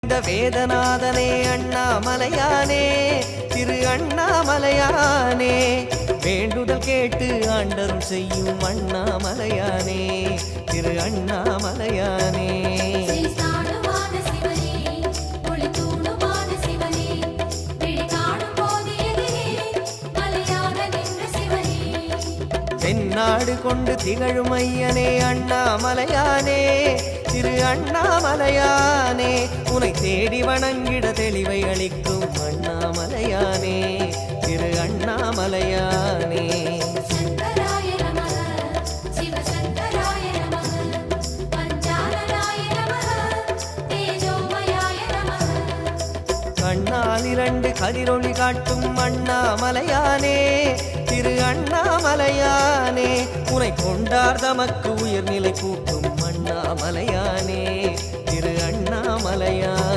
இந்த வேதநாதனே அண்ணாமலையானே, திரு அண்ணாமலையானே, வேண்டுதல் கேட்டு ஆண்டரும் செய்யும் அண்ணாமலையானே, திரு அண்ணாமலையானே. தென்னாடு கொண்டு திகழும் ஐயனே அண்ணாமலையானே, திரு அண்ணாமலையானே, உனை தேடி வணங்கிட தெளிவை அளிக்கும் அண்ணாமலையானே, திரு அண்ணாமலையானே. கண்ணால் இரண்டு கதிரொளி காட்டும் அண்ணாமலையானே, திரு அண்ணாமலையானே, உனை கொண்டார் தமக்கு உயர்நிலை கூட்டும் அண்ணாமலையானே, திரு அண்ணாமலையானே.